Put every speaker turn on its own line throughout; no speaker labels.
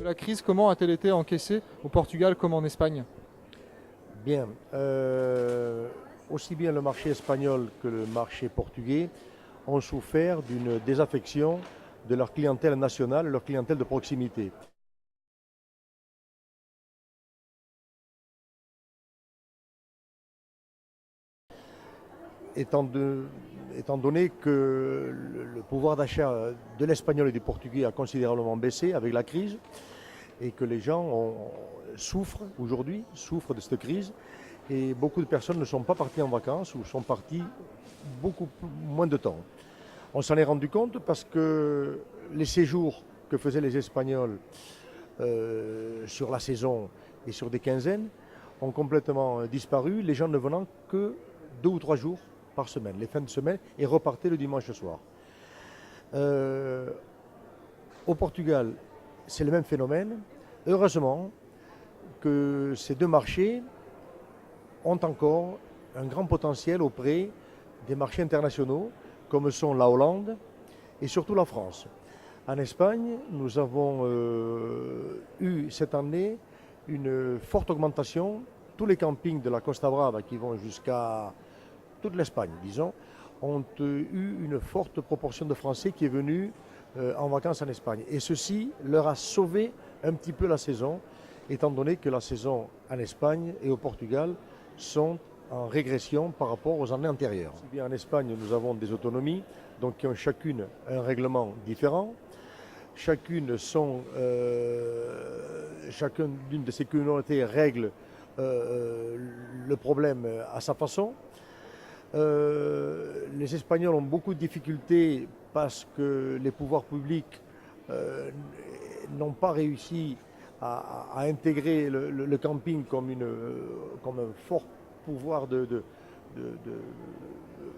La crise, comment a-t-elle été encaissée au Portugal comme en Espagne?
Bien. Aussi bien le marché espagnol que le marché portugais ont souffert d'une désaffection de leur clientèle nationale, leur clientèle de proximité. Étant donné que le pouvoir d'achat de l'espagnol et du portugais a considérablement baissé avec la crise et que les gens souffrent aujourd'hui, souffrent de cette crise, et beaucoup de personnes ne sont pas parties en vacances ou sont parties beaucoup moins de temps. On s'en est rendu compte parce que les séjours que faisaient les Espagnols sur la saison et sur des quinzaines ont complètement disparu, les gens ne venant que 2 ou 3 jours par semaine, les fins de semaine, et repartaient le dimanche soir. Au Portugal, c'est le même phénomène. Heureusement que ces deux marchés ont encore un grand potentiel auprès des marchés internationaux, comme sont la Hollande et surtout la France. En Espagne, nous avons eu cette année une forte augmentation. Tous les campings de la Costa Brava qui vont jusqu'à toute l'Espagne, disons, ont eu une forte proportion de Français qui est venue en vacances en Espagne. Et ceci leur a sauvé un petit peu la saison, étant donné que la saison en Espagne et au Portugal sont en régression par rapport aux années antérieures. Si bien en Espagne, nous avons des autonomies, donc qui ont chacune un règlement différent. Chacune d'une de ces communautés règle le problème à sa façon. Les Espagnols ont beaucoup de difficultés parce que les pouvoirs publics n'ont pas réussi à intégrer le camping comme un fort pouvoir de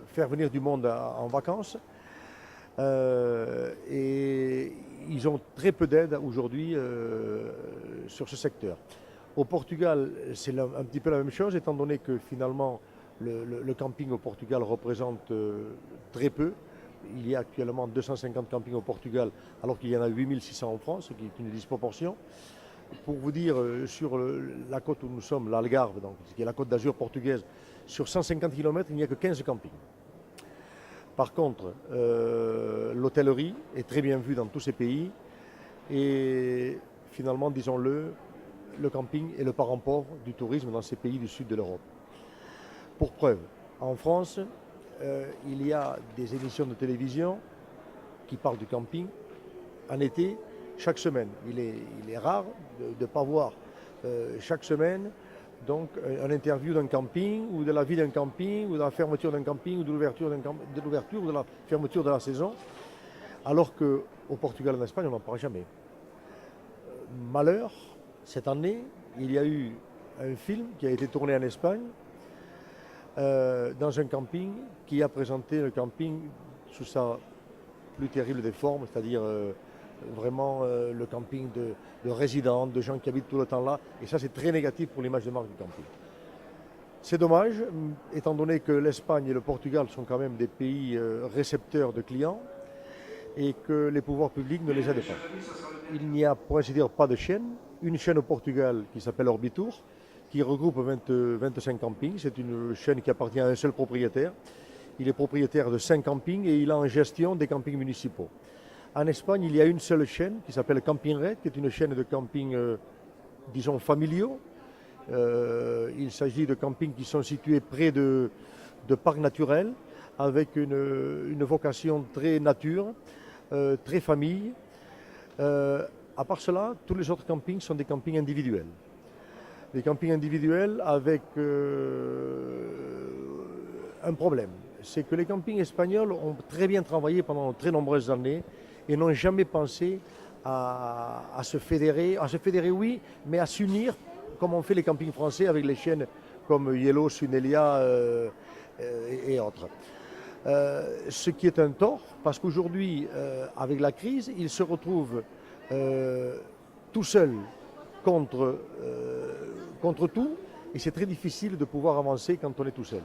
faire venir du monde en vacances. Et ils ont très peu d'aide aujourd'hui sur ce secteur. Au Portugal, c'est un petit peu la même chose, étant donné que finalement le camping au Portugal représente très peu. Il y a actuellement 250 campings au Portugal, alors qu'il y en a 8600 en France, ce qui est une disproportion. Pour vous dire, sur la côte où nous sommes, l'Algarve, donc, qui est la côte d'Azur portugaise, sur 150 km, il n'y a que 15 campings. Par contre, l'hôtellerie est très bien vue dans tous ces pays et finalement, disons-le, le camping est le parent pauvre du tourisme dans ces pays du sud de l'Europe. Pour preuve, en France, il y a des émissions de télévision qui parlent du camping en été, chaque semaine. Il est rare de ne pas voir chaque semaine donc une interview d'un camping ou de la vie d'un camping ou de la fermeture d'un camping ou de l'ouverture ou de la fermeture de la saison, alors qu'au Portugal et en Espagne, on n'en parle jamais. Malheur, cette année, il y a eu un film qui a été tourné en Espagne dans un camping qui a présenté le camping sous sa plus terrible des formes, c'est-à-dire vraiment le camping de résidents, de gens qui habitent tout le temps là. Et ça, c'est très négatif pour l'image de marque du camping. C'est dommage, étant donné que l'Espagne et le Portugal sont quand même des pays récepteurs de clients et que les pouvoirs publics ne les aident pas. Il n'y a, pour ainsi dire, pas de chaîne. Une chaîne au Portugal qui s'appelle Orbitour, qui regroupe 25 campings. C'est une chaîne qui appartient à un seul propriétaire. Il est propriétaire de 5 campings et il a en gestion des campings municipaux. En Espagne, il y a une seule chaîne qui s'appelle Camping Red, qui est une chaîne de campings, disons, familiaux. Il s'agit de campings qui sont situés près de parcs naturels, avec une vocation très nature, très famille. À part cela, tous les autres campings sont des campings individuels. Des campings individuels avec un problème. C'est que les campings espagnols ont très bien travaillé pendant de très nombreuses années et n'ont jamais pensé à se fédérer. À se fédérer, oui, mais à s'unir, comme ont fait les campings français avec les chaînes comme Yellow, Sunelia et autres. Ce qui est un tort, parce qu'aujourd'hui, avec la crise, ils se retrouvent tout seuls contre tout, et c'est très difficile de pouvoir avancer quand on est tout seul.